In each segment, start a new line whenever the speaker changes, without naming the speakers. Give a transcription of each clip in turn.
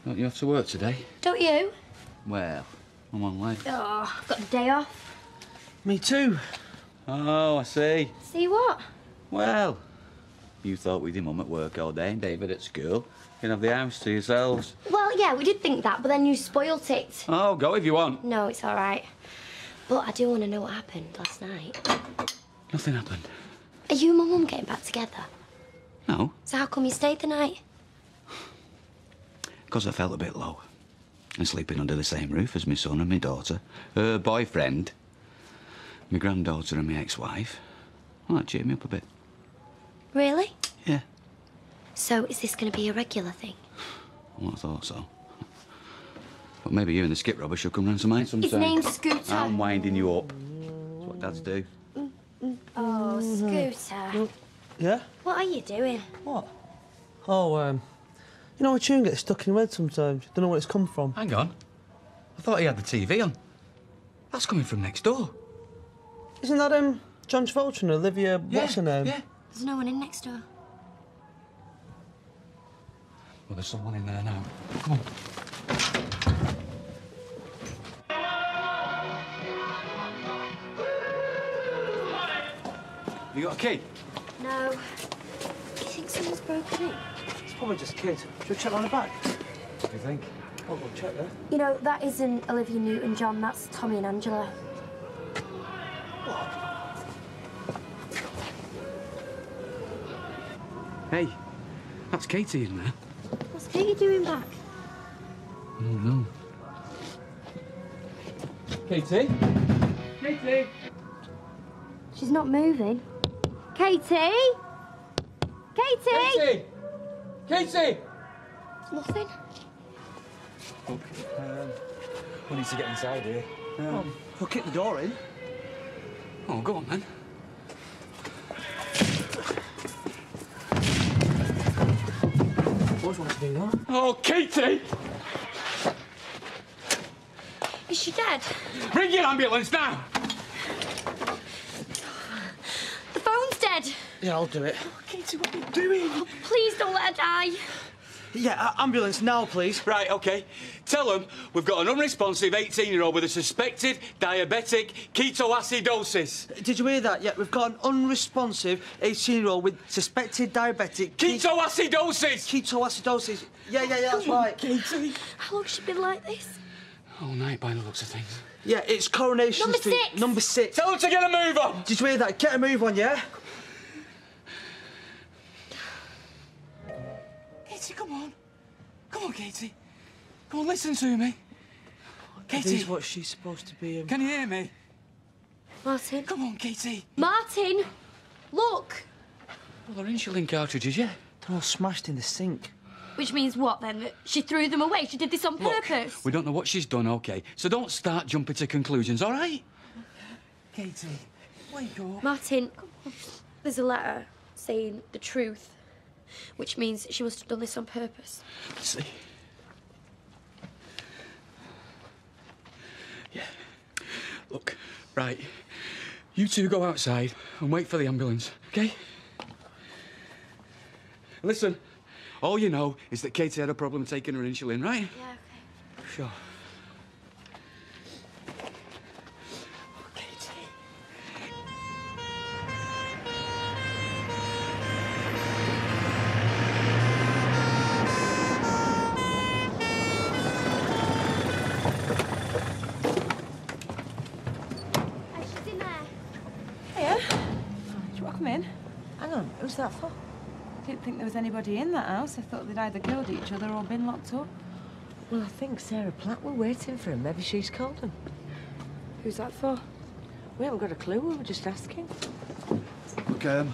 Don't you have to work today?
Don't you?
Well, I'm on late.
Oh, I've got the day off.
Me too.
Oh, I see.
See what?
Well, you thought with your mum at work all day and David at school, you can have the house to yourselves.
Well, yeah, we did think that, but then you spoilt it.
Oh, go if you want.
No, it's all right. But I do want to know what happened last night.
Nothing happened.
Are you and my mum getting back together?
No.
So how come you stayed the night?
Because I felt a bit low. And sleeping under the same roof as my son and my daughter, her boyfriend, my granddaughter and my ex-wife. Well, that cheered me up a bit.
Really?
Yeah.
So is this going to be a regular thing?
Well, I thought so. But maybe you and the skip robber should come round to mine sometime.
His name's Scooter.
I'm winding you up. That's what dads do.
Oh, Scooter.
Yeah?
What are you doing?
What? Oh, you know, a tune gets stuck in your head sometimes. You don't know where it's come from.
Hang on. I thought he had the TV on. That's coming from next door.
Isn't that, John Travolta and Olivia, what's her name?
Yeah.
There's no one in next door.
Well, there's someone in there now. Come on. You got a key?
No. Do you think someone's broken in?
It's probably just kids. Should we check around the back?
What do you think?
I'll go check there.
You know, that isn't Olivia Newton-John, that's Tommy and Angela.
Hey, that's Katy in there.
What's Katy doing back?
I don't know. Katy? Katy?
She's not moving. Katy? Katy?
Katy! Katy!
Nothing.
Look, we need to get inside here.
We'll kick the door in.
Oh, go on then.
boys want to do that.
Oh, Katy!
Is she dead?
Ring your ambulance now!
The phone's dead.
Yeah, I'll do it.
Oh, Katy, what are you doing?
Oh, please don't let her die.
Yeah, ambulance now, please.
Right, OK. Tell them we've got an unresponsive 18-year-old with a suspected diabetic ketoacidosis.
Did you hear that? Yeah, we've got an unresponsive 18-year-old with suspected diabetic...
Ketoacidosis!
Ketoacidosis. Yeah, that's right.
Katy.
How long's she been like this?
All night by the looks of things.
Yeah, it's Coronation
Number
Street.
6.
Number 6.
Tell them to get a move on!
Did you hear that? Get a move on, yeah?
Katy, come on. Come on, Katy. Come on, listen to me. Katy.
This is what she's supposed to be.
Can you hear me?
Martin.
Come on, Katy.
Martin! Look!
Well, they're insulin cartridges, yeah?
They're all smashed in the sink.
Which means what, then? That she threw them away? She did this on purpose?
We don't know what she's done, OK? So don't start jumping to conclusions, all right? Katy, wake up.
Martin, there's a letter saying the truth, which means she must have done this on purpose.
See? Yeah. Look, right. You two go outside and wait for the ambulance, OK? Listen, all you know is that Katy had a problem taking her insulin, right?
Yeah, OK.
Sure.
She's in there.
Hiya. Do you want to come in? Hang on, who's that for? Didn't think there was anybody in that house. I thought they'd either killed each other or been locked up.
Well, I think Sarah Platt were waiting for him. Maybe she's called him.
Who's that for?
We haven't got a clue. We were just asking.
Look, I'm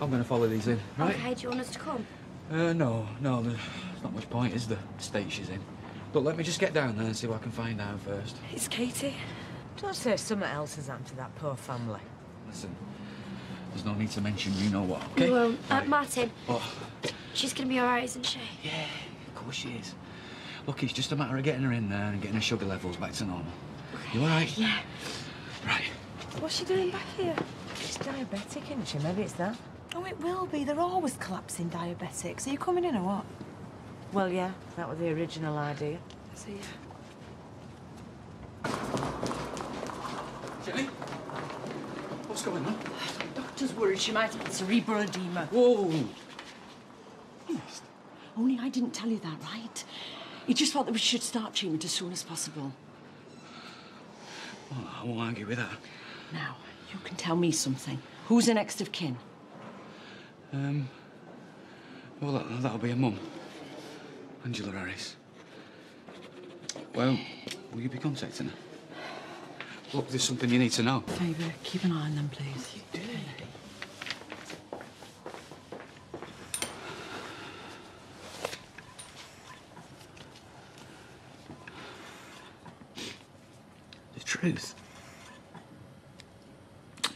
going to follow these in, right?
OK, do you want us to come?
No, there's not much point, is there? The state she's in. But let me just get down there and see what I can find out first.
It's Katy.
Don't say something else has happened to that poor family.
Listen, there's no need to mention you know what, OK?
Well,
Right.
Martin,
What?
she's going to be all right, isn't she?
Yeah, of course she is. Look, it's just a matter of getting her in there and getting her sugar levels back to normal. You all right?
Yeah.
Right.
What's she doing back here?
She's diabetic, isn't she? Maybe it's that.
Oh, it will be. They're always collapsing diabetics. Are you coming in or what?
Well, yeah, that was the original idea.
See ya.
Jenny? What's going on?
Doctor's worried she might have cerebral edema.
Whoa!
Only I didn't tell you that, right? He just thought that we should start treatment as soon as possible.
Well, I won't argue with that.
Now, you can tell me something. Who's the next of kin?
Well, that'll be her mum. Angela Harris. Well, will you be contacting her? Look, there's something you need to know.
Favour, keep an eye on them, please.
You do. The truth.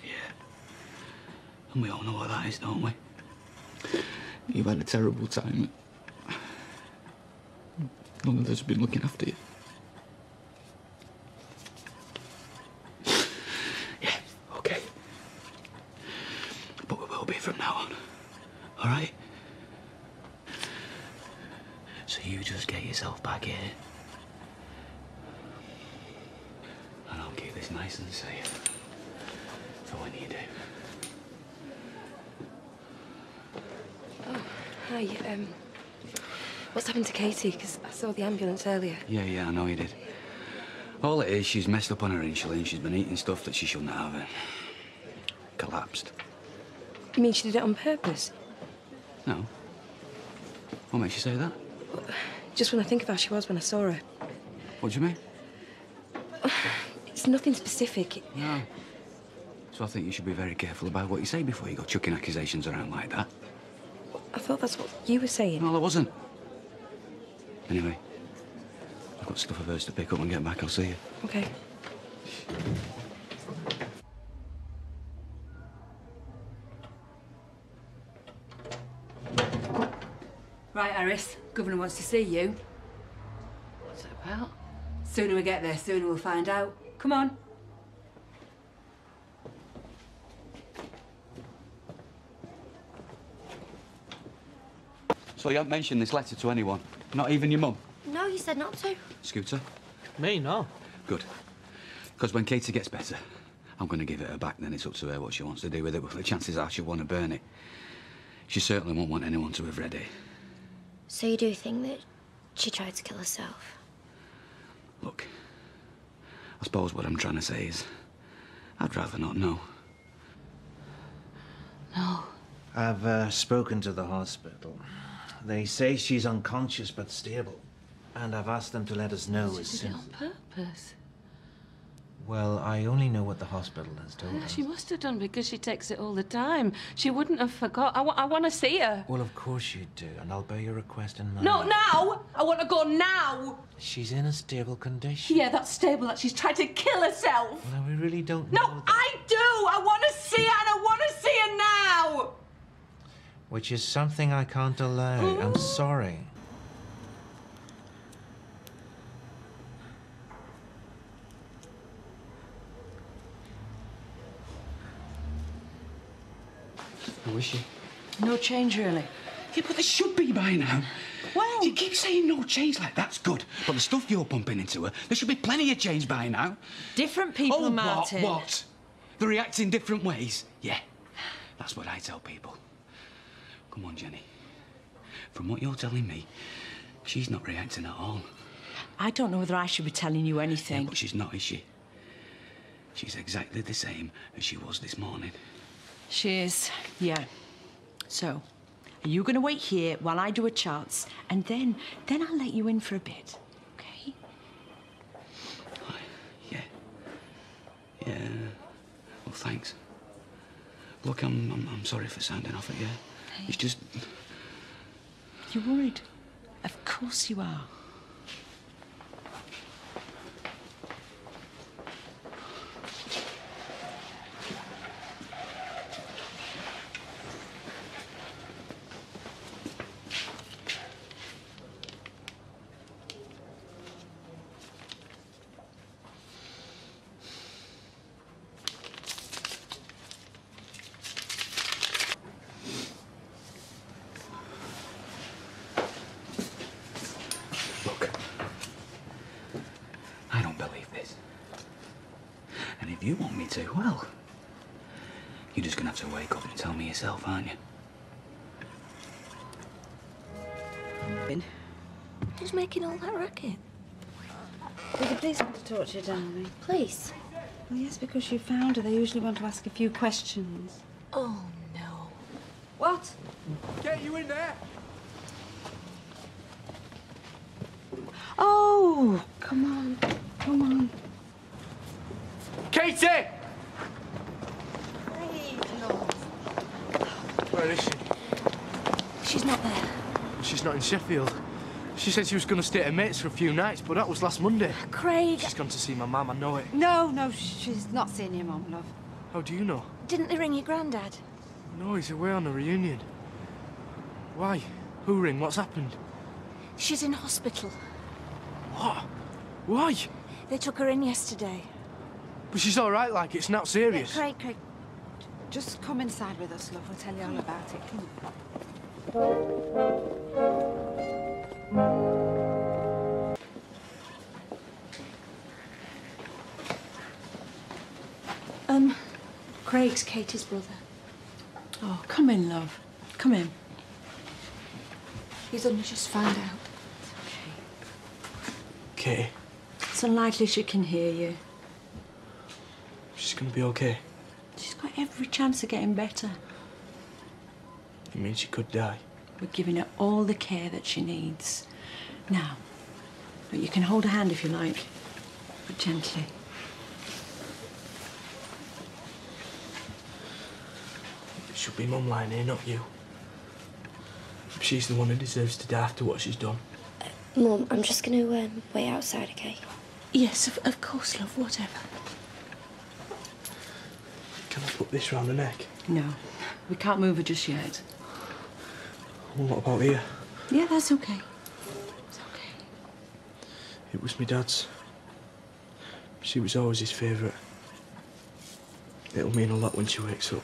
Yeah. And we all know what that is, don't we? You've had a terrible time. None of us have been looking after you. Yeah, OK. But we will be from now on. All right? So you just get yourself back here. And I'll keep this nice and safe for when you do.
Hi, what's happened to Katy? Because I saw the ambulance earlier.
Yeah, I know you did. All it is, she's messed up on her insulin. She's been eating stuff that she shouldn't have and collapsed.
You mean she did it on purpose?
No. What makes you say that?
Just when I think of how she was when I saw her.
What do you mean?
It's nothing specific.
No. So I think you should be very careful about what you say before you go chucking accusations around like that.
I thought that's what you were saying.
No, I wasn't. Anyway, I've got stuff of hers to pick up and get back. I'll see you.
OK.
Right,
Iris. Governor wants to see you.
What's it about?
Sooner we get there, sooner we'll find out. Come on.
So you haven't mentioned this letter to anyone? Not even your mum?
No, you said not to.
Scooter?
Me, no.
Good. Because when Katy gets better, I'm going to give it her back, then it's up to her what she wants to do with it, but the chances are she'll want to burn it. She certainly won't want anyone to have read it.
So you do think that she tried to kill herself?
Look, I suppose what I'm trying to say is, I'd rather not know.
No.
I've spoken to the hospital. They say she's unconscious but stable. And I've asked them to let us know as
She did
soon
it on purpose.
Well, I only know what the hospital has told us.
She must have done because she takes it all the time. She wouldn't have forgot. I want to see her.
Well, of course you do, and I'll bear your request in mind.
Not now! I want to go now!
She's in a stable condition.
Yeah, that's stable, that she's tried to kill herself.
Well, we really don't know
No,
that.
I do! I want to see her and I want to see her now!
Which is something I can't allow. I'm sorry.
Who is she?
No change, really.
Yeah, but there should be by now.
Well...
You keep saying no change like that's good, but the stuff you're pumping into her, there should be plenty of change by now.
Different people,
Oh,
Martin.
what? They react in different ways? Yeah, that's what I tell people. Come on, Jenny. From what you're telling me, she's not reacting at all.
I don't know whether I should be telling you
Yeah,
anything.
but she's not, is she? She's exactly the same as she was this morning.
She is, yeah. So, are you going to wait here while I do a charts, and then I'll let you in for a bit, okay?
Yeah. Yeah. Well, thanks. Look, I'm sorry for sounding off at you.
Hey.
It's just...
You're worried? Of course you are.
Look, I don't believe this. And if you want me to, well, you're just gonna have to wake up and tell me yourself, aren't you?
Who's making all that racket?
Did the police want to talk to you, darling?
Please.
Well, yes, because you found her. They usually want to ask a few questions.
Oh, no.
What?
Get you in there!
Oh, come on. Come on.
Katy! Where is she?
She's not there.
She's not in Sheffield. She said she was going to stay at her mate's for a few nights, but that was last Monday.
Craig.
She's gone to see my mum, I know it.
No, she's not seeing your mum, love.
How do you know?
Didn't they ring your granddad?
No, he's away on a reunion. Why? Who ring? What's happened?
She's in hospital.
What? Why?
They took her in yesterday.
But she's all right, like, it's not serious.
Craig.
Just come inside with us, love. We'll tell you all about it. Come on.
Craig's Katy's brother.
Oh, come in, love. Come in.
He's only just found out.
Okay.
It's unlikely she can hear you.
She's going to be okay.
She's got every chance of getting better.
You mean she could die?
We're giving her all the care that she needs. Now, but you can hold her hand if you like, but gently.
It should be Mum lying here, not you. She's the one who deserves to die after what she's done.
Mum, I'm just going to wait outside, okay?
Yes, of course, love, whatever.
Can I put this round her neck?
No, we can't move her just yet.
Well, what about here?
Yeah, that's okay. It's okay.
It was my dad's. She was always his favourite. It'll mean a lot when she wakes up.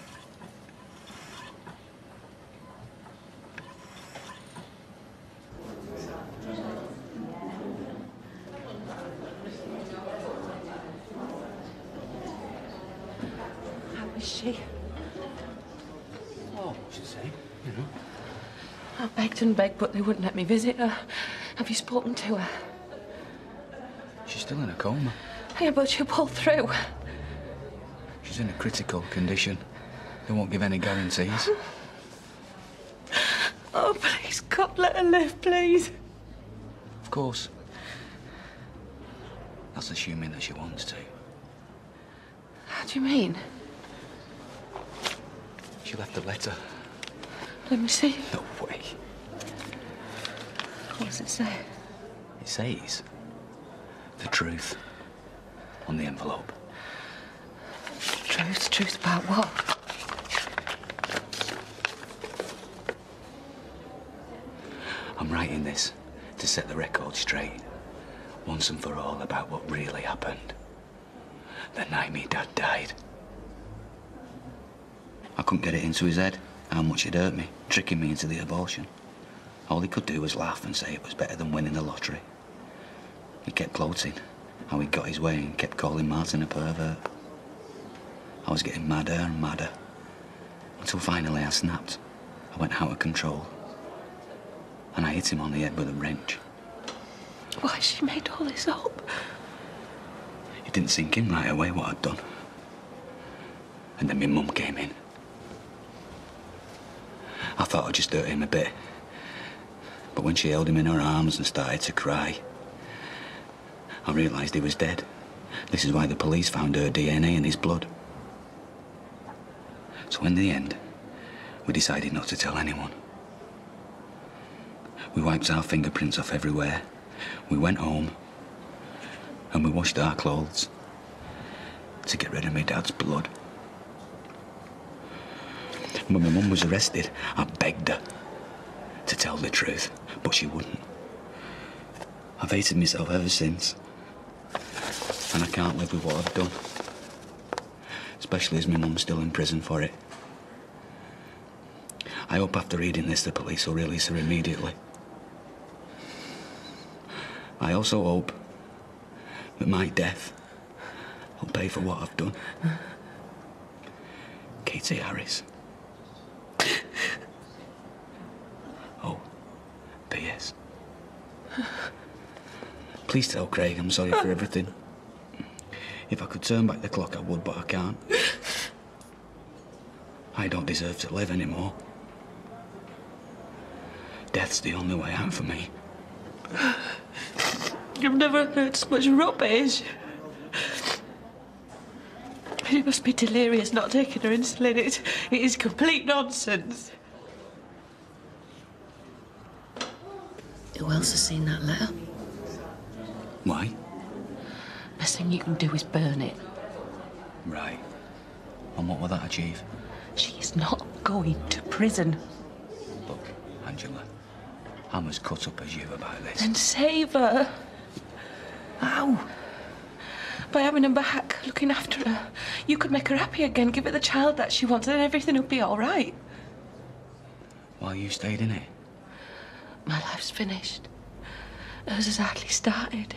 How is she?
Oh, she's the same, you know.
I begged and begged, but they wouldn't let me visit her. Have you spoken to her?
She's still in a coma.
Yeah, but she'll pull through.
She's in a critical condition. They won't give any guarantees.
Oh, please, God, let her live, please.
Of course. That's assuming that she wants to.
How do you mean?
She left a letter.
Let me see.
No way.
What does it say?
It says the truth on the envelope.
Truth? Truth about what?
I'm writing this to set the record straight, once and for all, about what really happened. The night me dad died. I couldn't get it into his head how much it hurt me, tricking me into the abortion. All he could do was laugh and say it was better than winning the lottery. He kept gloating how he got his way and kept calling Martin a pervert. I was getting madder and madder, until finally I snapped. I went out of control, and I hit him on the head with a wrench.
Why, she made all this up?
It didn't sink in right away what I'd done. And then my mum came in. I thought I'd just hurt him a bit. But when she held him in her arms and started to cry, I realised he was dead. This is why the police found her DNA in his blood. So in the end, we decided not to tell anyone. We wiped our fingerprints off everywhere. We went home and we washed our clothes to get rid of my dad's blood. When my mum was arrested, I begged her to tell the truth, but she wouldn't. I've hated myself ever since, and I can't live with what I've done, especially as my mum's still in prison for it. I hope after reading this the police will release her immediately. I also hope that my death will pay for what I've done. Katy Harris. Oh, P.S. Please tell Craig I'm sorry for everything. If I could turn back the clock, I would, but I can't. I don't deserve to live anymore. Death's the only way out for me.
I've never heard so much rubbish. It must be delirious not taking her insulin. It is complete nonsense.
Who else has seen that letter?
Why?
Best thing you can do is burn it.
Right. And what will that achieve?
She's not going to prison.
Look, Angela, I'm as cut up as you about this.
Then save her. How? By having her back, looking after her. You could make her happy again, give her the child that she wants, and everything will be all right.
While you stayed in it?
My life's finished. Hers has hardly started.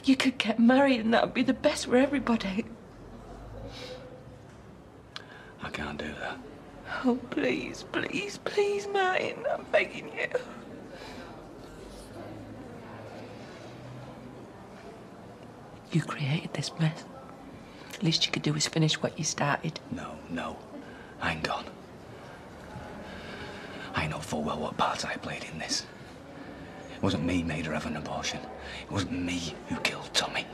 You could get married and that would be the best for everybody.
I can't do that.
Oh, please, please, please, Martin, I'm begging you. You created this mess. Least you could do is finish what you started.
No. Hang on. I know full well what part I played in this. It wasn't me made her have an abortion. It wasn't me who killed Tommy.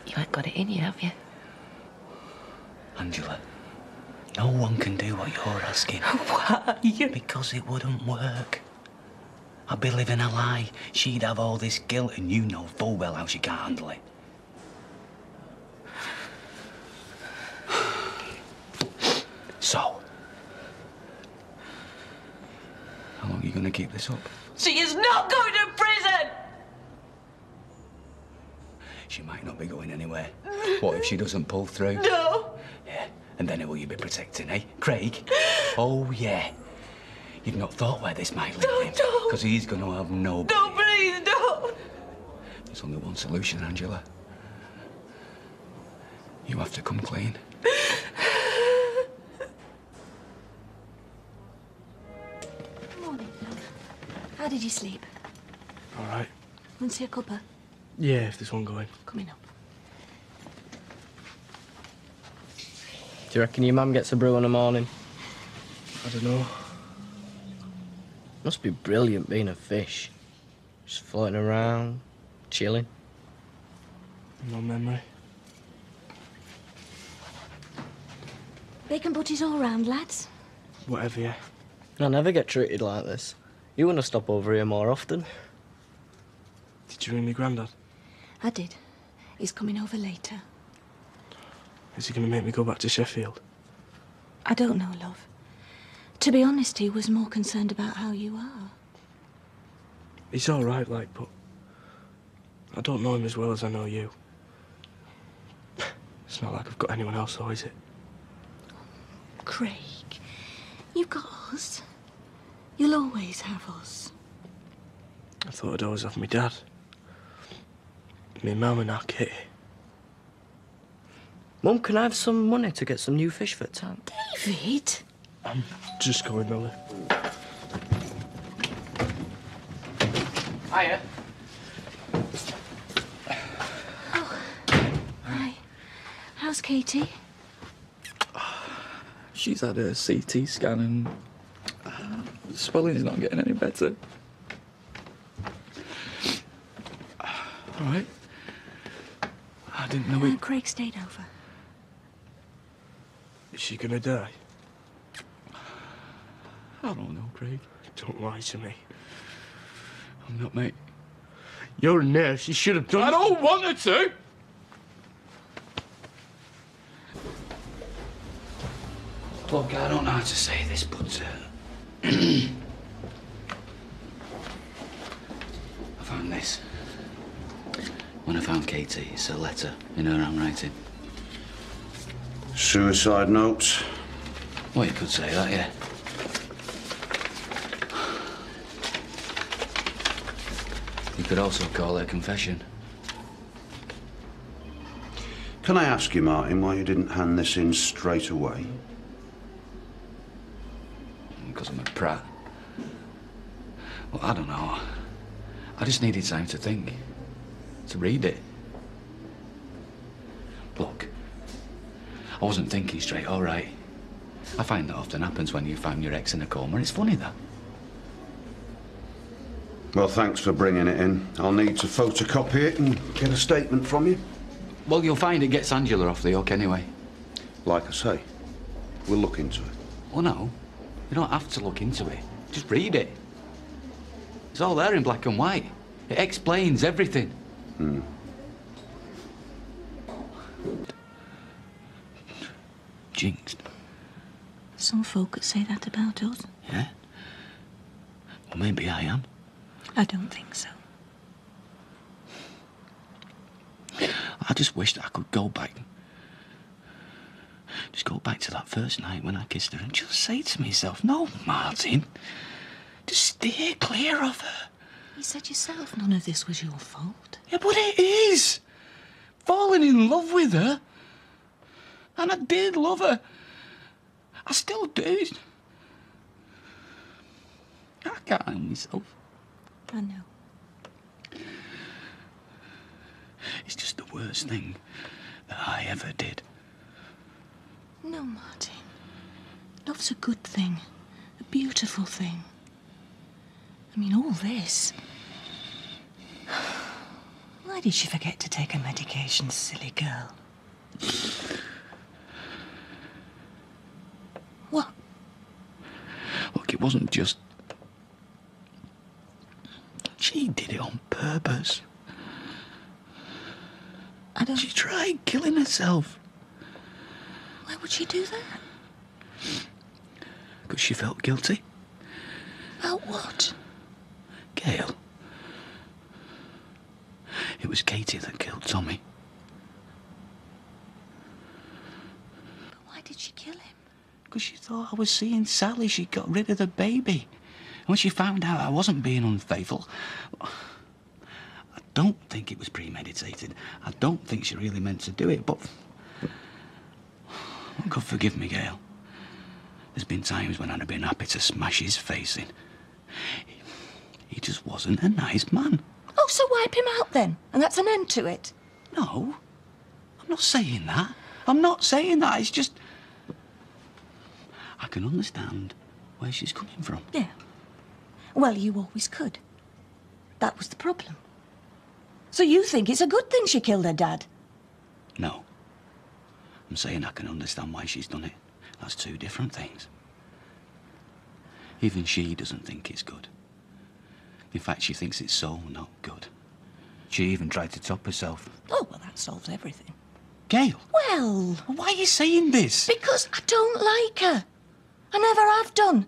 You ain't got it in you, have you?
Angela, no one can do what you're asking.
Why?
Because it wouldn't work. I'd be living a lie. She'd have all this guilt, and you know full well how she can't handle it. So,
you going to keep this up?
She is not going to prison!
She might not be going anywhere. What if she doesn't pull through?
No.
Yeah, and then who will you be protecting, eh? Craig? Oh, yeah. You've not thought where this might lead him?
Don't.
Because he's going to have no...
No, please, don't.
There's only one solution, Angela. You have to come clean.
Morning, love. How did you sleep?
All right.
Want to see a cuppa?
Yeah, if there's one going.
Coming up.
Do you reckon your mum gets a brew in the morning?
I don't know.
Must be brilliant being a fish. Just floating around, chilling.
No memory.
Bacon butties all round, lads.
Whatever, yeah.
I never get treated like this. You want to stop over here more often.
Did you ring me Grandad?
I did. He's coming over later.
Is he going to make me go back to Sheffield?
I don't know, love. To be honest, he was more concerned about how you are.
He's all right, like, but I don't know him as well as I know you. It's not like I've got anyone else, though, is it?
Craig, you've got us. You'll always have us.
I thought I'd always have my dad. Me mum and our Katy.
Mum, can I have some money to get some new fish for the tank?
David!
I'm just going, Millie.
Hiya.
Oh, hi. How's Katy?
She's had a CT scan and the swelling's not getting any better. All right. I didn't know it.
Craig stayed over.
Is she gonna die?
I don't know, Craig.
Don't lie to me.
I'm not, mate.
You're a nurse. You should have done...
I don't want her to!
Look, I don't know how to say this, but... I found this. When I found Katy, it's a letter in her handwriting.
Suicide notes?
Well, you could say that, yeah. You could also call it a confession.
Can I ask you, Martin, why you didn't hand this in straight away?
Because I'm a prat. Well, I don't know. I just needed time to think. To read it. Look, I wasn't thinking straight, all right. I find that often happens when you find your ex in a coma. It's funny, that.
Well, thanks for bringing it in. I'll need to photocopy it and get a statement from you.
Well, you'll find it gets Angela off the hook anyway.
Like I say, we'll look into it.
Well, no. You don't have to look into it. Just read it. It's all there in black and white. It explains everything. Jinxed.
Some folk could say that about us.
Yeah? Well, maybe I am.
I don't think so.
I just wished I could go back. Just go back to that first night when I kissed her and just say to myself, no, Martin, just steer clear of her.
You said yourself none of this was your fault.
Yeah, but it is. Falling in love with her. And I did love her. I still do. I can't help myself.
I know.
It's just the worst thing that I ever did.
No, Martin. Love's a good thing. A beautiful thing. I mean, all this. Why did she forget to take her medication, silly girl? What?
Look, it wasn't just... She did it on purpose.
I don't...
She tried killing herself.
Why would she do that?
Because she felt guilty.
About what?
Gail. It was Katy that killed Tommy.
But why did she kill him?
Because she thought I was seeing Sally. She got rid of the baby. And when she found out I wasn't being unfaithful, I don't think it was premeditated. I don't think she really meant to do it, but... God forgive me, Gail. There's been times when I'd have been happy to smash his face in. He just wasn't a nice man.
Oh, so wipe him out then, and that's an end to it.
No, I'm not saying that. I'm not saying that. It's just... I can understand where she's coming from.
Yeah. Well, you always could. That was the problem. So you think it's a good thing she killed her dad?
No. I'm saying I can understand why she's done it. That's two different things. Even she doesn't think it's good. In fact, she thinks it's so not good. She even tried to top herself.
Oh, well, that solves everything.
Gail!
Well...
Why are you saying this?
Because I don't like her. I never have done.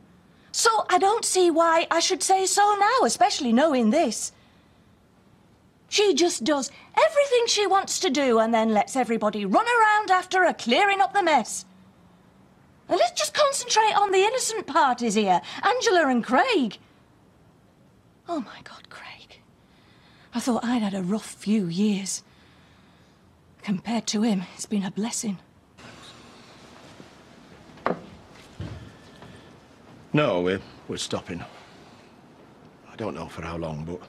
So I don't see why I should say so now, especially knowing this. She just does everything she wants to do and then lets everybody run around after her, clearing up the mess. And let's just concentrate on the innocent parties here, Angela and Craig. Oh, my God, Craig. I thought I'd had a rough few years. Compared to him, it's been a blessing.
No, we're stopping. I don't know for how long, but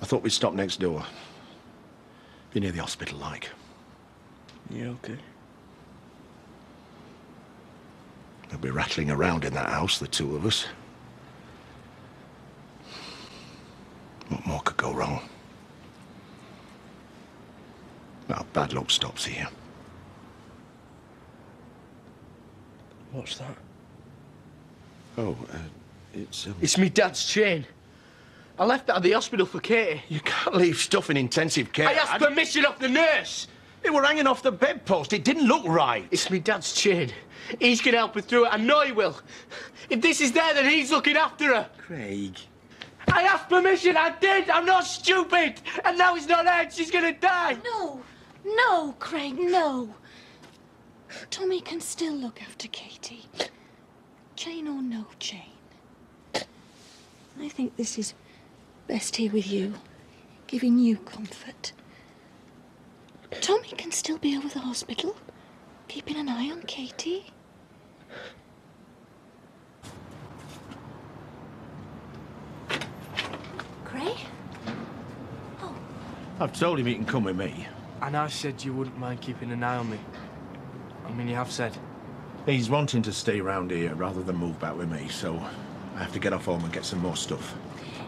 I thought we'd stop next door. Be near the hospital, like.
You okay?
They'll be rattling around in that house, the two of us. What more could go wrong? Well, bad luck stops here.
What's that?
Oh, it's...
It's me dad's chain. I left that at the hospital for Katy.
You can't leave stuff in intensive care.
I asked permission off the nurse.
It were hanging off the bedpost. It didn't look right.
It's me dad's chain. He's gonna help her through it. I know he will. If this is there, then he's looking after her.
Craig.
I asked permission. I did. I'm not stupid. And now he's not there. She's gonna die.
No. No, Craig, no. Tommy can still look after Katy. Chain or no chain. I think this is best here with you, giving you comfort. Tommy can still be over the hospital, keeping an eye on Katy. Craig? Oh.
I've told him he can come with me.
And I said you wouldn't mind keeping an eye on me. I mean, you have said.
He's wanting to stay round here rather than move back with me, so I have to get off home and get some more stuff.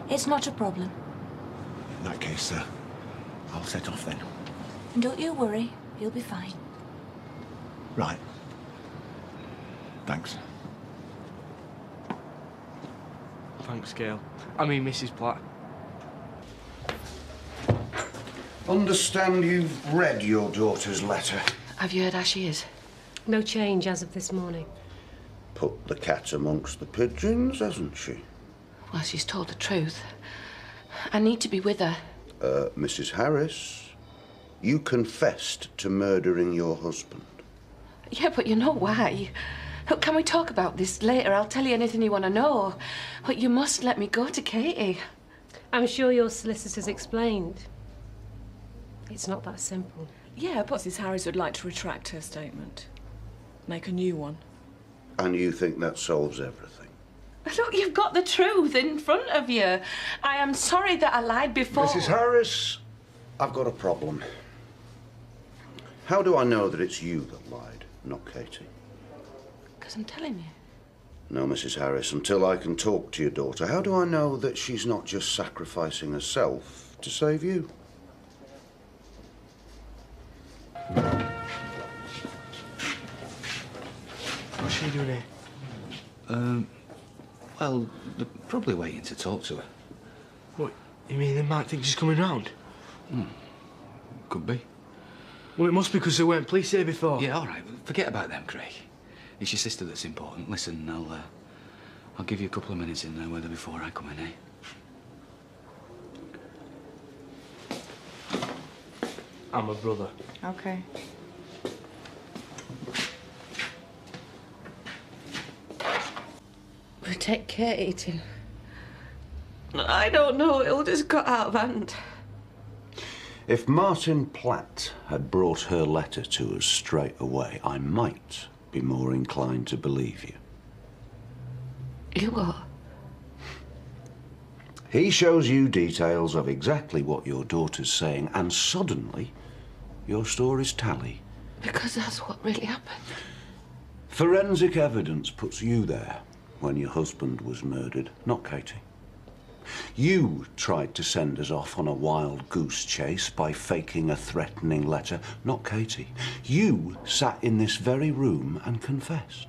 It's not a problem.
In that case, I'll set off then.
And don't you worry, you'll be fine.
Right. Thanks.
Thanks, Gail. I mean, Mrs. Platt.
Understand you've read your daughter's letter.
Have you heard how she is?
No change as of this morning.
Put the cat amongst the pigeons, hasn't she?
Well, she's told the truth. I need to be with her.
Mrs. Harris, you confessed to murdering your husband.
Yeah, but you know why. Look, can we talk about this later? I'll tell you anything you want to know. But you must let me go to Katy.
I'm sure your solicitor's explained. It's not that simple.
Yeah, but Mrs. Harris would like to retract her statement. Make a new one.
And you think that solves everything?
Look, you've got the truth in front of you. I am sorry that I lied before.
Mrs. Harris, I've got a problem. How do I know that it's you that lied, not Katy?
Because I'm telling you.
No, Mrs. Harris, until I can talk to your daughter, how do I know that she's not just sacrificing herself to save you?
What's she doing here?
Well, they're probably waiting to talk to her.
What, you mean they might think she's coming round?
Could be.
Well, it must be because there weren't police here before.
Yeah, all right. Forget about them, Craig. It's your sister that's important. Listen, I'll give you a couple of minutes in there, whether before I come in, eh?
I'm a brother.
Okay.
Protect Katy. I don't know, it all just got out of hand.
If Martin Platt had brought her letter to us straight away, I might be more inclined to believe you.
You are?
He shows you details of exactly what your daughter's saying, and suddenly your stories tally.
Because that's what really happened.
Forensic evidence puts you there when your husband was murdered, not Katy. You tried to send us off on a wild goose chase by faking a threatening letter, not Katy. You sat in this very room and confessed.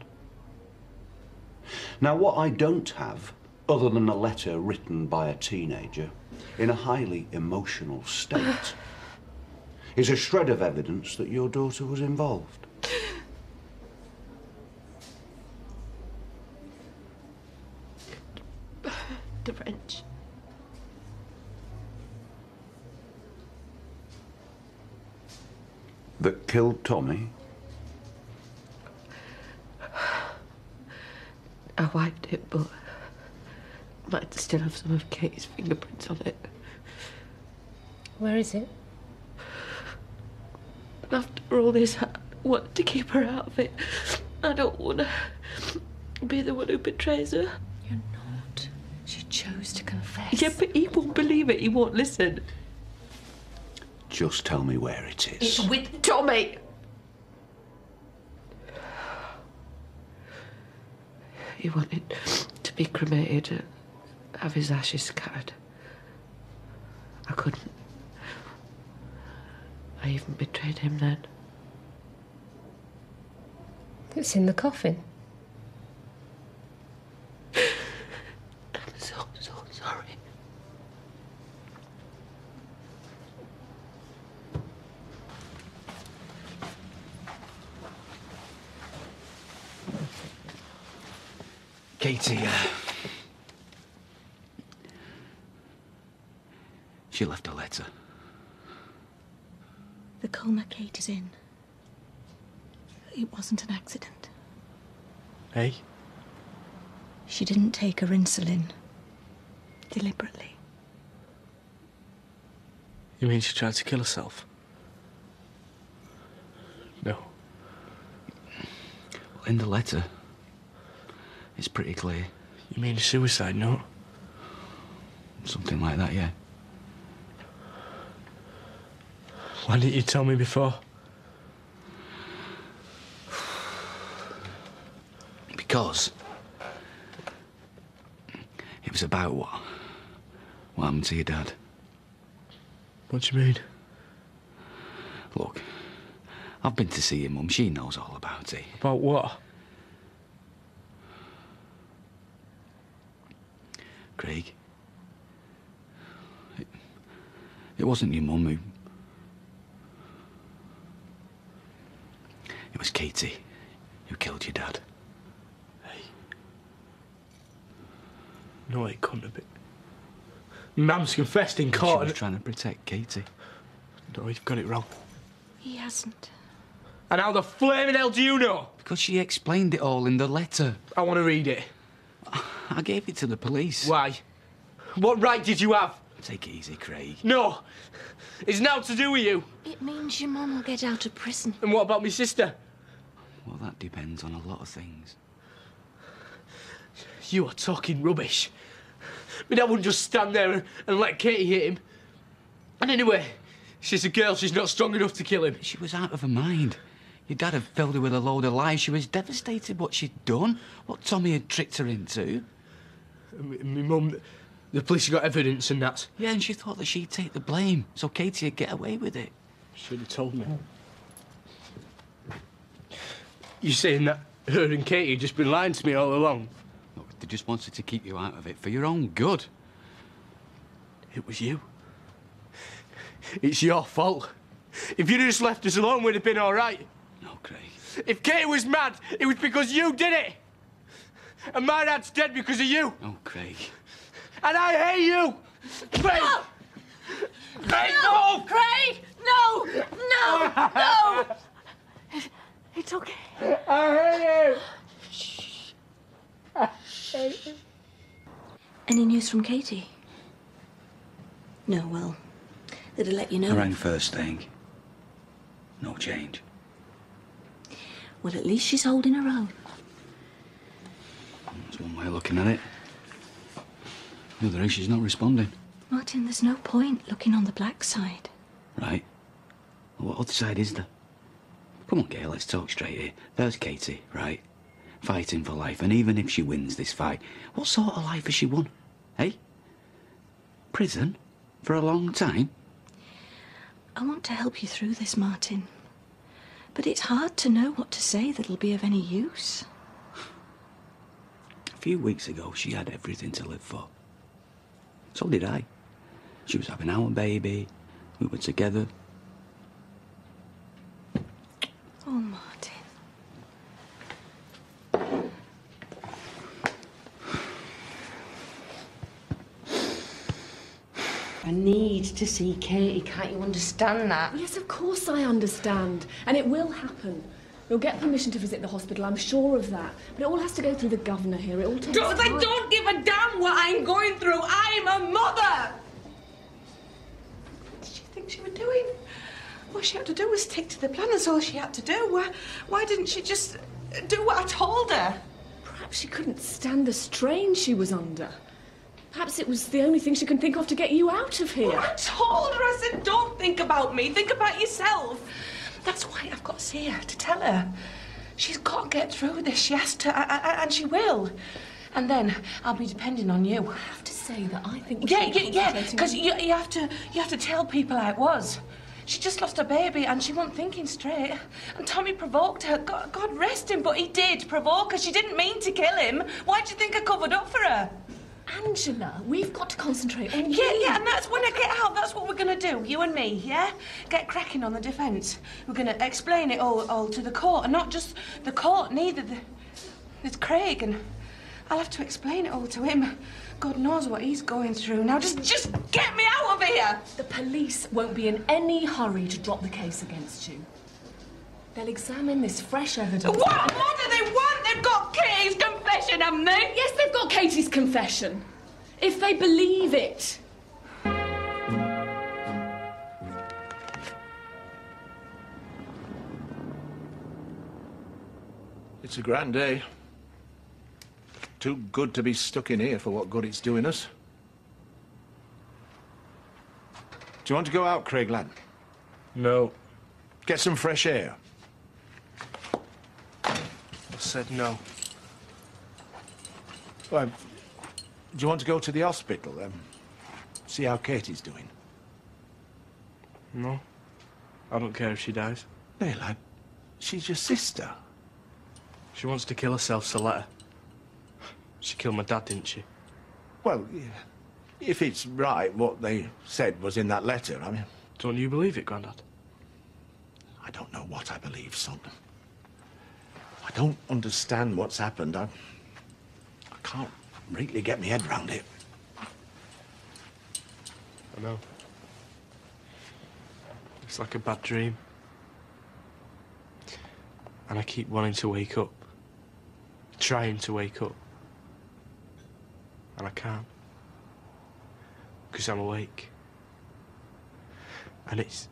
Now, what I don't have, other than a letter written by a teenager in a highly emotional state, is a shred of evidence that your daughter was involved.
The wrench.
That killed Tommy?
I wiped it, but might still have some of Kate's fingerprints on it.
Where is it?
After all this, I want to keep her out of it. I don't want to be the one who betrays her.
You're not. She chose to confess.
Yeah, but he won't believe it. He won't listen.
Just tell me where it is.
It's with Tommy. He wanted to be cremated and have his ashes scattered. I couldn't. I even betrayed him then.
It's in the coffin.
I'm so sorry.
Katy, she left a letter.
The coma Kate is in. It wasn't an accident.
Hey?
She didn't take her insulin deliberately.
You mean she tried to kill herself? No.
Well, in the letter, it's pretty clear.
You mean a suicide note?
Something like that, yeah.
Why didn't you tell me before?
Because it was about what happened to your dad.
What do you mean?
Look, I've been to see your mum. She knows all about it.
About what?
Craig, it wasn't your mum who... It was Katy who killed your dad.
Hey. No, it couldn't have been. Mum's confessed in court.
She was trying to protect Katy.
No, you've got it wrong.
He hasn't.
And how the flaming hell do you know?
Because she explained it all in the letter.
I want to read it.
I gave it to the police.
Why? What right did you have?
Take it easy, Craig.
No! It's now to do with you.
It means your mum will get out of prison.
And what about my sister?
Well, that depends on a lot of things.
You are talking rubbish. My dad wouldn't just stand there and let Katy hit him. And anyway, she's a girl, she's not strong enough to kill him.
She was out of her mind. Your dad had filled her with a load of lies. She was devastated what she'd done, what Tommy had tricked her into.
My mum, the police got evidence and that.
Yeah, and she thought that she'd take the blame, so Katy would get away with it.
Should have told me. You saying that her and Katy had just been lying to me all along?
Look, they just wanted to keep you out of it for your own good.
It was you. It's your fault. If you'd just left us alone, we'd have been all right.
No, Craig.
If Katy was mad, it was because you did it. And my dad's dead because of you.
Oh, Craig.
And I hate you! Craig!
No!
Craig,
no!
no!
Craig! No! No! No! It's okay.
I hate you!
Shh. I hate you. Any news from Katy? No, well, they'd have let you know.
I rang first thing. No change.
Well, at least she's holding her own.
That's one way of looking at it. The other is she's not responding.
Martin, there's no point looking on the black side.
Right. Well, what other side is there? Come on, Gail, let's talk straight here. There's Katy, right? Fighting for life, and even if she wins this fight, what sort of life has she won? Eh? Prison? For a long time?
I want to help you through this, Martin. But it's hard to know what to say that'll be of any use.
A few weeks ago, she had everything to live for. So did I. She was having our baby. We were together.
Oh, Martin.
I need to see Katy. Can't you understand that?
Yes, of course I understand. And it will happen. You'll get permission to visit the hospital, I'm sure of that. But it all has to go through the governor here. It all takes time.
I don't give a damn what I'm going through. I'm a mother. What did she think she was doing? All she had to do was stick to the plan. That's all she had to do. Why didn't she just do what I told her?
Perhaps she couldn't stand the strain she was under. Perhaps it was the only thing she can think of to get you out of here.
Well, I told her, I said, don't think about me, think about yourself. That's why I've got to see her, to tell her. She's got to get through this, she has to, and she will. And then I'll be depending on you.
I have to say that I think...
Yeah, because you have to tell people how it was. She just lost her baby and she wasn't thinking straight. And Tommy provoked her. God rest him, but he did provoke her. She didn't mean to kill him. Why do you think I covered up for her?
Angela, we've got to concentrate on you.
Yeah, and that's when I get out. That's what we're going to do, you and me, yeah? Get cracking on the defence. We're going to explain it all to the court, and not just the court, neither. It's Craig, and I'll have to explain it all to him. God knows what he's going through. Now, just get me out of here!
The police won't be in any hurry to drop the case against you. They'll examine this fresh evidence.
What do they want? They've got Katy's confession, haven't they?
Yes, they've got Katy's confession. If they believe it.
It's a grand day. Too good to be stuck in here for what good it's doing us. Do you want to go out, Craig, lad?
No.
Get some fresh air.
I said no.
Well, do you want to go to the hospital, see how Katy's doing?
No. I don't care if she dies.
Hey, lad, she's your sister.
She wants to kill herself, so let her. She killed my dad, didn't she?
Well, if it's right, what they said was in that letter, I mean...
Don't you believe it, Grandad?
I don't know what I believe, son. I don't understand what's happened. I can't really get my head round it.
I know. It's like a bad dream. And I keep wanting to wake up. Trying to wake up. And I can't. Because I'm awake. And it's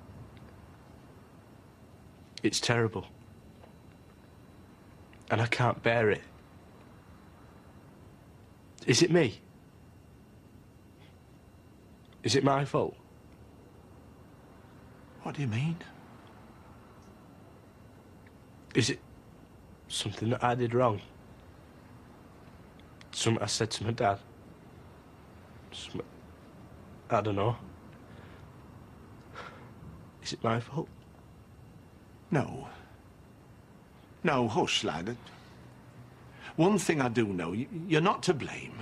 terrible. And I can't bear it. Is it me? Is it my fault?
What do you mean?
Is it something that I did wrong? Something I said to my dad? I don't know. Is it my fault?
No. No, hush, lad. One thing I do know, you're not to blame.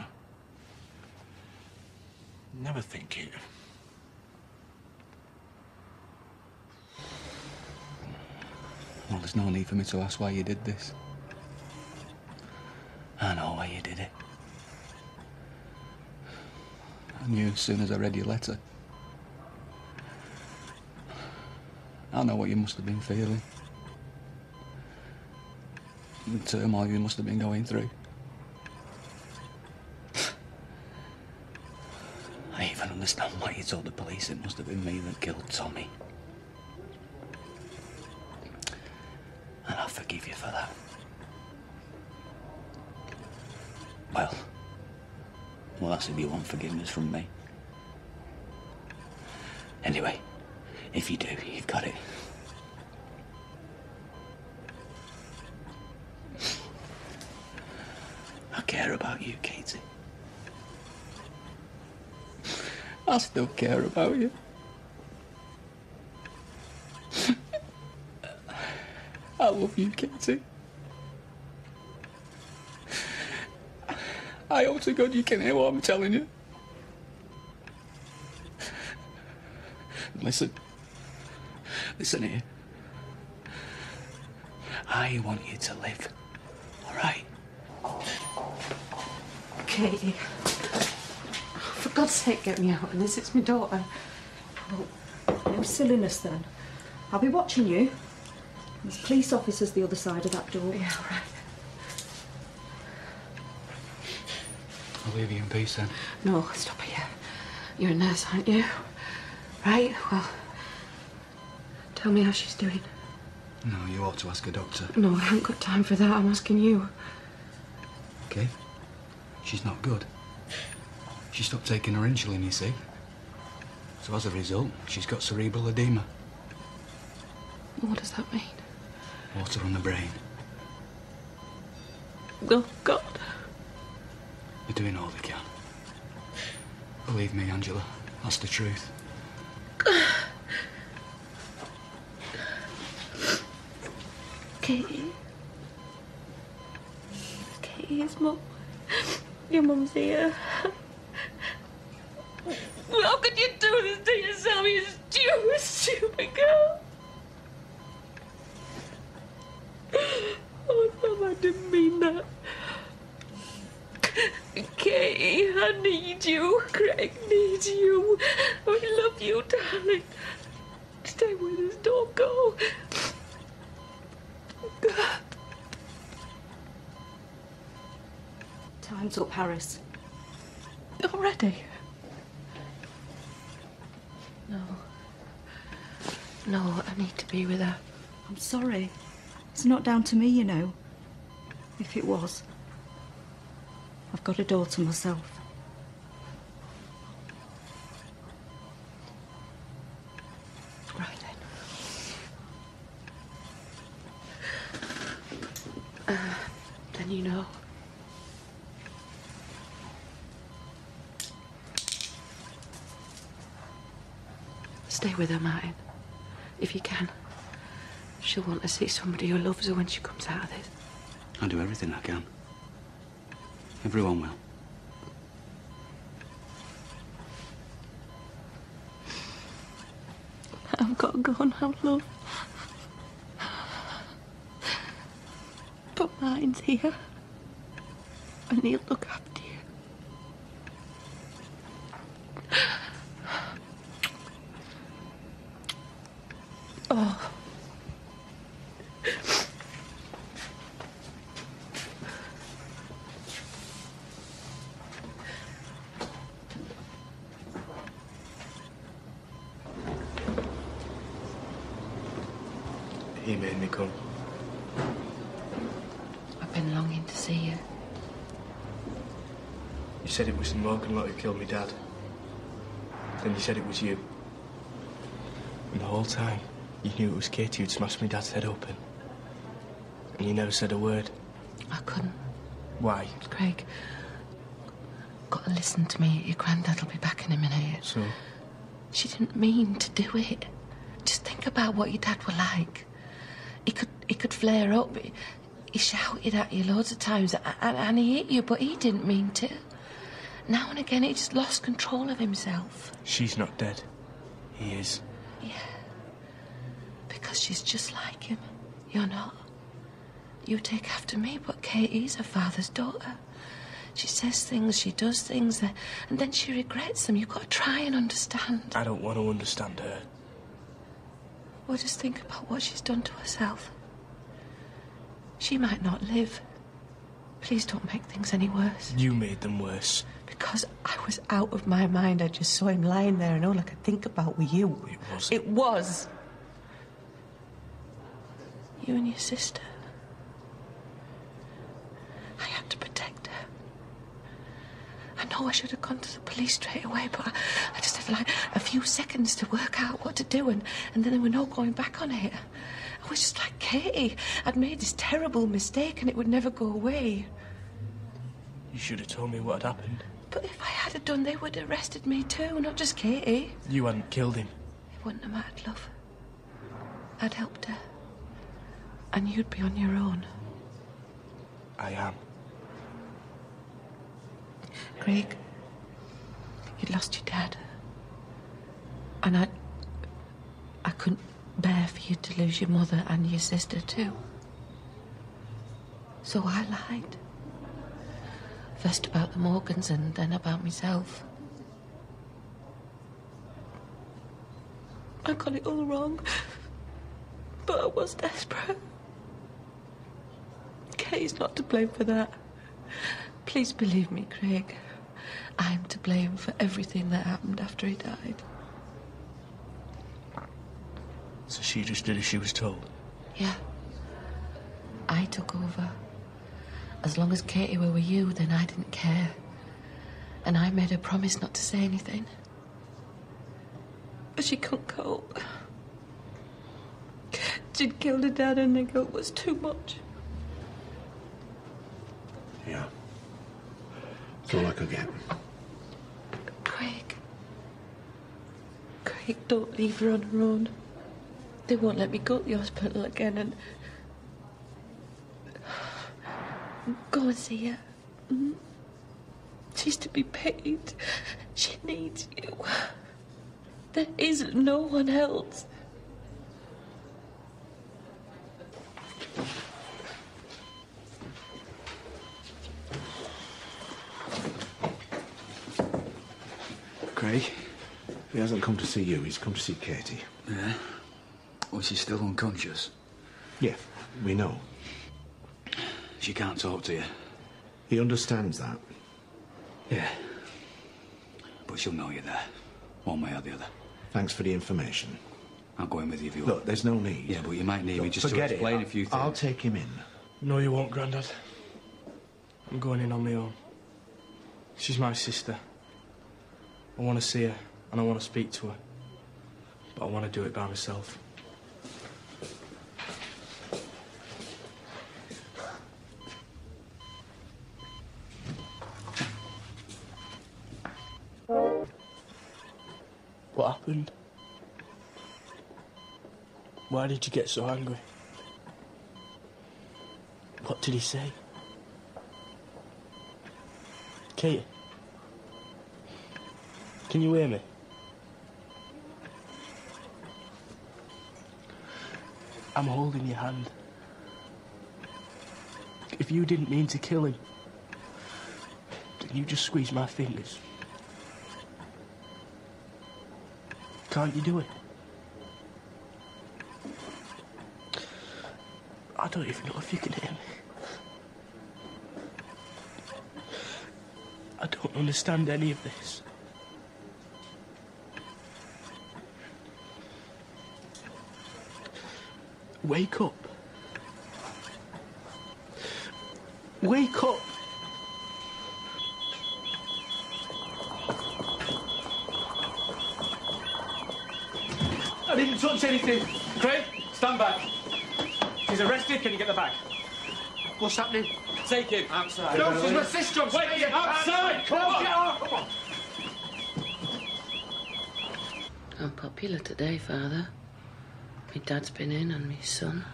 Never think it.
Well, there's no need for me to ask why you did this. I know why you did it. I knew as soon as I read your letter. I know what you must have been feeling. The turmoil you must have been going through. I even understand why you told the police it must have been me that killed Tommy. And I forgive you for that. Well, that's if you want forgiveness from me. Anyway, if you do, you've got it. I care about you, Katy. I still care about you. I love you, Katy. I hope to God you can hear what I'm telling you. Listen. Listen here. I want you to live. All right?
Katy. For God's sake, get me out of this. It's my daughter.
Oh, no silliness then. I'll be watching you. There's police officers the other side of that door.
Yeah, all right.
I'll leave you in peace then.
No, stop here. You're a nurse, aren't you? Right, well, tell me how she's doing.
No, you ought to ask a doctor.
No, I haven't got time for that. I'm asking you.
Okay? She's not good. She stopped taking her insulin, you see. So as a result, she's got cerebral edema.
What does that mean?
Water on the brain.
Oh, God.
They're doing all they can. Believe me, Angela, that's the truth.
Katy. Katy, it's Mum. Your mum's here. How could you do this to yourself, you stupid girl? Oh, Mum, I didn't mean that. Katy, I need you. Craig needs you. I love you, darling. Stay with us, don't go.
Time's up, Harris.
Already? No. No, I need to be with her.
I'm sorry. It's not down to me, you know. If it was, I've got a daughter myself.
Right then. Then you know. Stay with her, Martin. If you can. She'll want to see somebody who loves her when she comes out of this.
I'll do everything I can. Everyone will.
I've got to go now, love. But Martin's here. And he'll look after you. Oh.
He made me come.
I've been longing to see you.
You said it was the Morgan lot who killed me dad. Then you said it was you. And the whole time, you knew it was Katy who'd smashed my dad's head open. And you never said a word.
I couldn't.
Why?
Craig, got to listen to me. Your granddad will be back in a minute.
So?
She didn't mean to do it. Just think about what your dad were like. He could flare up. He shouted at you loads of times, and he hit you, but he didn't mean to. Now and again, he just lost control of himself.
She's not dead. He is.
Yeah. Because she's just like him. You're not. You take after me, but Katie's her father's daughter. She says things, she does things, and then she regrets them. You've got to try and understand.
I don't want to understand her.
Well, just think about what she's done to herself. She might not live. Please don't make things any worse.
You made them worse.
Because I was out of my mind. I just saw him lying there and all I could think about was you.
It was.
It was. You and your sister. I had to protect her. I know I should have gone to the police straight away, but I just had like a few seconds to work out what to do, and then there were no going back on it. I was just like Katy. I'd made this terrible mistake and it would never go away.
You should have told me what had happened.
But if I had have done, they would have arrested me too, not just Katy.
You hadn't killed him.
It wouldn't have mattered, love. I'd helped her. And you'd be on your own.
I am.
Craig, you'd lost your dad. And I couldn't bear for you to lose your mother and your sister too. So I lied. First about the Morgans and then about myself. I got it all wrong. But I was desperate. Kate's not to blame for that. Please believe me, Craig. I'm to blame for everything that happened after he died.
So she just did as she was told?
Yeah. I took over. As long as Katy were with you, then I didn't care. And I made her promise not to say anything. But she couldn't cope. She'd killed her dad and the guilt was too much.
Yeah. That's all I could get.
Craig, don't leave her on her own. They won't let me go to the hospital again and... Go and see her. Mm? She's to be paid. She needs you. There is no one else.
Craig, he hasn't come to see you, he's come to see Katy.
Yeah? Well, she's still unconscious.
Yeah, we know.
She can't talk to you.
He understands that.
Yeah. But she'll know you're there, one way or the other.
Thanks for the information.
I'll go in with you if you
Look,
want.
there's no need.
Yeah, but you might need me just to explain a few things.
I'll take him in.
No, you won't, Grandad. I'm going in on my own. She's my sister. I want to see her, and I want to speak to her. But I want to do it by myself. What happened? Why did you get so angry? What did he say? Katy? Can you hear me? I'm holding your hand. If you didn't mean to kill him, then you just squeeze my fingers. Can't you do it? I don't even know if you can hear me. I don't understand any of this. Wake up. Wake up.
I didn't touch anything. Craig, stand back. She's arrested. Can you get the bag?
What's happening?
Take him outside.
No, she's my sister.
Wait, outside. Come on, get off. Come on.
I'm popular today, Father. My dad's been in and my son.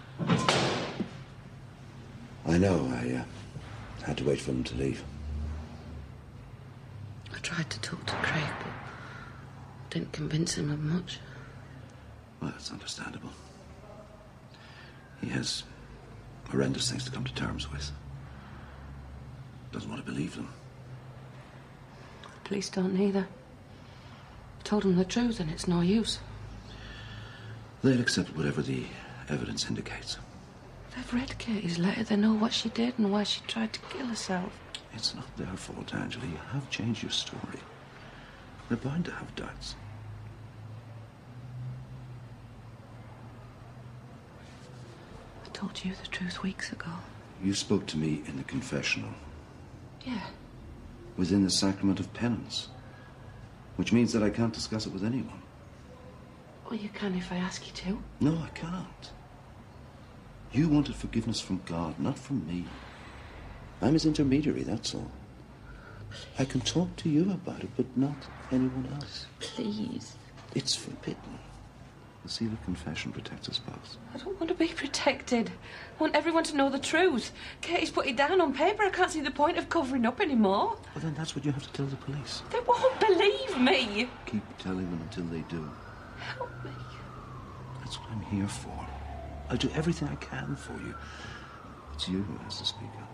I know. I had to wait for them to leave.
I tried to talk to Craig, but didn't convince him of much.
Well, that's understandable. He has Horrendous things to come to terms with. Doesn't want to believe them.
Police don't either. I told them the truth and it's no use.
They'll accept whatever the evidence indicates.
They've read Katy's letter. They know what she did and why she tried to kill herself.
It's not their fault, Angela. You have changed your story. They're bound to have doubts.
I told you the truth weeks ago.
You spoke to me in the confessional.
Yeah.
Within the sacrament of penance. Which means that I can't discuss it with anyone.
Well, you can if I ask you to.
No, I can't. You wanted forgiveness from God, not from me. I'm his intermediary, that's all. I can talk to you about it, but not anyone else.
Please.
It's forbidden. The seal of confession protects us both.
I don't want to be protected. I want everyone to know the truth. Katy's put it down on paper. I can't see the point of covering up anymore.
Well, then that's what you have to tell the police.
They won't believe me.
Keep telling them until they do.
Help me.
That's what I'm here for. I'll do everything I can for you. It's you who has to speak out.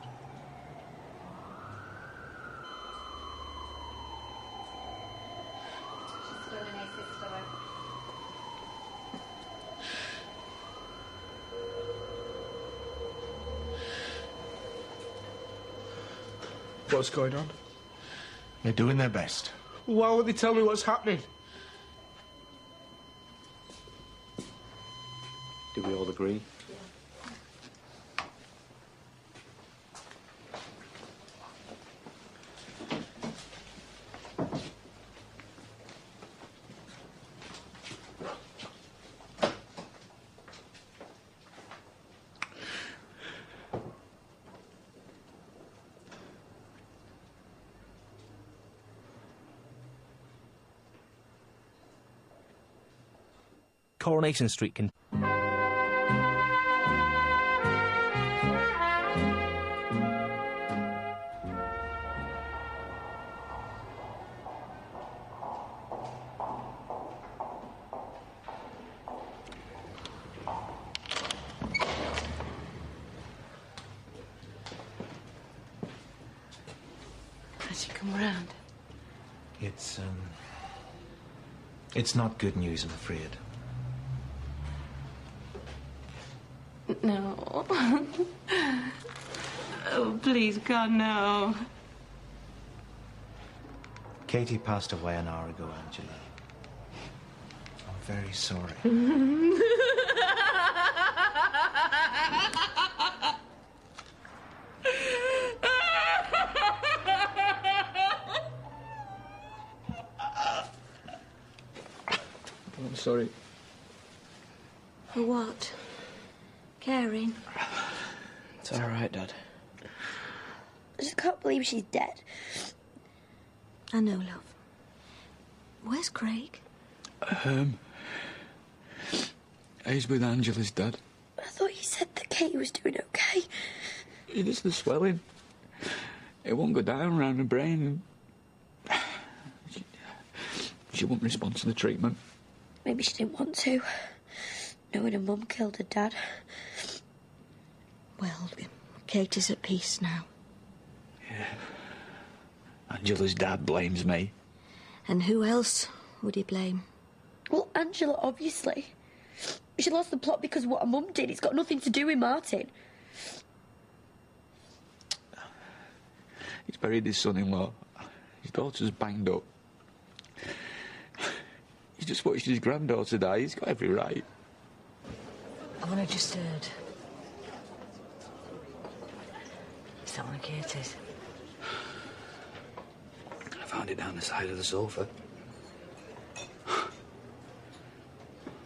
What's going on?
They're doing their best.
Why won't they tell me what's happening?
Do we all agree?
Coronation Street can...
Has he come round?
It's not good news, I'm afraid.
No. Oh, please, God, no.
Katy passed away an hour ago, Angela. I'm very sorry.
I'm sorry.
For what? Caring?
It's all right, Dad.
I just can't believe she's dead. I know, love. Where's Craig?
He's with Angela's dad.
I thought you said that Katy was doing okay.
It is the swelling. It won't go down around her brain. She won't respond to the treatment.
Maybe she didn't want to, knowing her mum killed her dad. Well, Katy's at peace now.
Yeah. Angela's dad blames me.
And who else would he blame?
Well, Angela, obviously. She lost the plot because of what her mum did. It's got nothing to do with Martin.
He's buried his son-in-law. His daughter's banged up. He's just watched his granddaughter die. He's got every right.
I've only just heard. Is that one of Katy's?
I found it down the side of the sofa.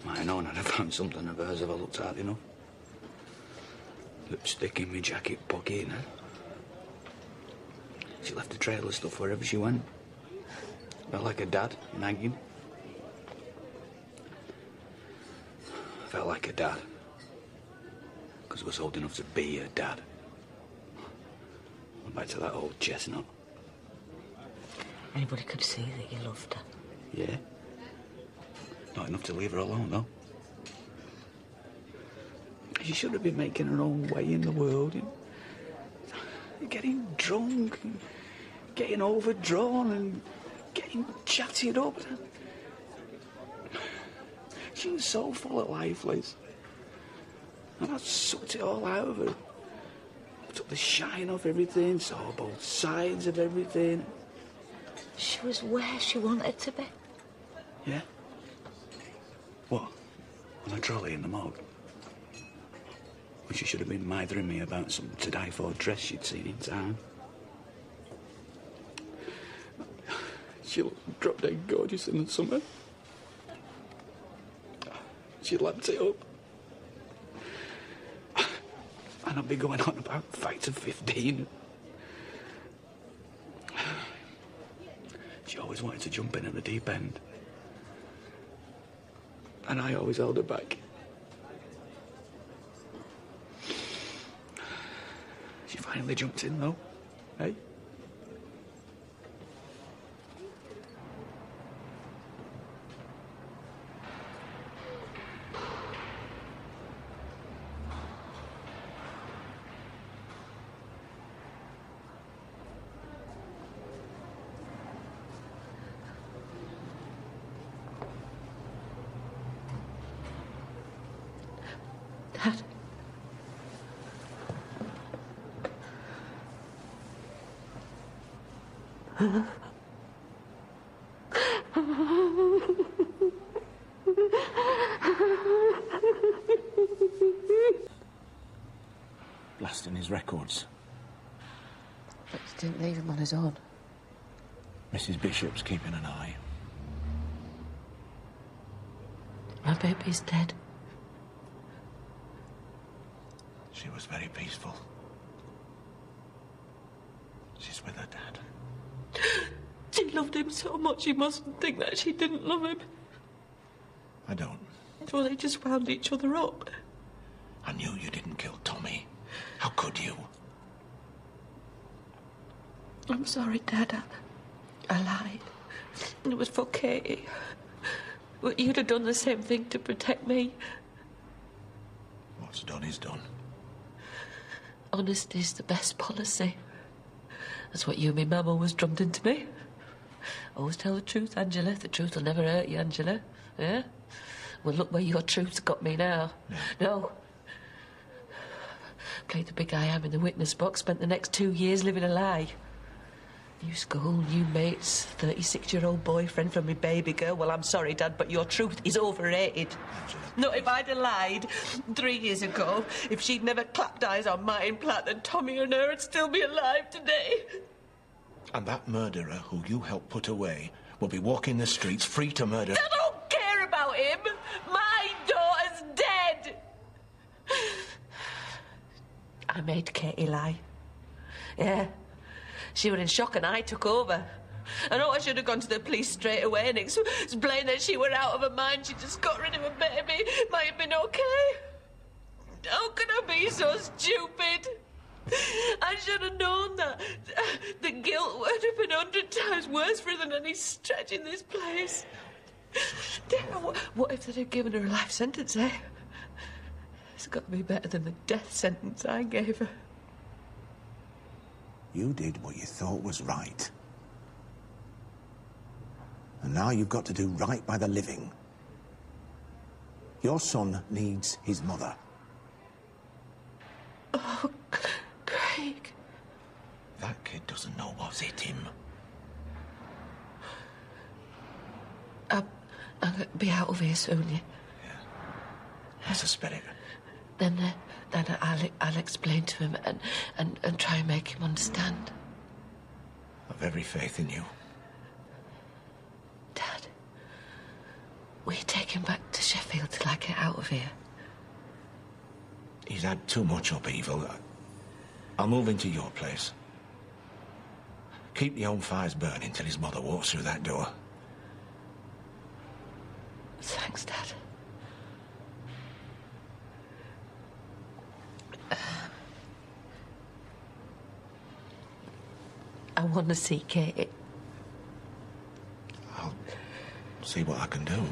Might have known I'd have found something of hers if I looked hard enough. Lipstick in my jacket pocket, you know. She left a trail of stuff wherever she went. Felt like her dad, nagging. I felt like her dad. Because I was old enough to be her dad. Went back to that old chestnut.
Anybody could see that you loved her.
Yeah. Not enough to leave her alone, though. She should have been making her own way in the world. Getting drunk, and getting overdrawn, and getting chatted up. She was so full of life, Liz. And I sucked it all out of her. Took the shine off everything, saw both sides of everything.
She was where she wanted to be.
Yeah? What? On a trolley in the morgue? Well, she should have been mithering me about some to-die-for dress she'd seen in town. She looked drop-dead gorgeous in the summer. She lapped it up. And I'd be going on about fights of 15. She always wanted to jump in at the deep end. And I always held her back. She finally jumped in, though, eh?
Dad.
Blasting his records.
But you didn't leave him on his own.
Mrs. Bishop's keeping an eye.
My baby's dead.
She was very peaceful. She's with her dad.
She loved him so much, you mustn't think that she didn't love him.
I don't.
Well, they just wound each other up.
I knew you didn't kill Tommy. How could you?
I'm sorry, Dad. I lied. It was for Katy. But you'd have done the same thing to protect me.
What's done is done.
Honesty's the best policy. That's what you and me mama was drummed into me. Always tell the truth, Angela. The truth will never hurt you, Angela. Yeah? Well, look where your truth's got me now. No. Played the big I am in the witness box, spent the next 2 years living a lie. New school, new mates, 36-year-old boyfriend from my baby girl. Well, I'm sorry, Dad, but your truth is overrated. No, if I'd have lied 3 years ago, if she'd never clapped eyes on my implant, then Tommy and her would still be alive today.
And that murderer who you helped put away will be walking the streets free to murder...
I don't care about him. My daughter's dead. I made Katy lie. Yeah. She was in shock and I took over. I know I should have gone to the police straight away and explained that she were out of her mind. She just got rid of her baby. Might have been okay. How could I be so stupid? I should have known that the guilt would have been 100 times worse for her than any stretch in this place. What if they'd have given her a life sentence, eh? It's got to be better than the death sentence I gave her.
You did what you thought was right. And now you've got to do right by the living. Your son needs his mother.
Oh, Craig.
That kid doesn't know what's hit him.
I'm going to be out of here soon, yeah?
That's a spirit.
Then I'll explain to him and try and make him understand.
I've every faith in you.
Dad, will you take him back to Sheffield till I get out of here?
He's had too much upheaval. I'll move into your place. Keep the home fires burning till his mother walks through that door.
Thanks, Dad. I want to see Katy.
I'll see what I can do.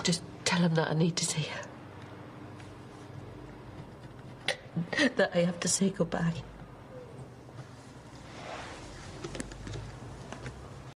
Just tell him that I need to see her. that I have to say goodbye.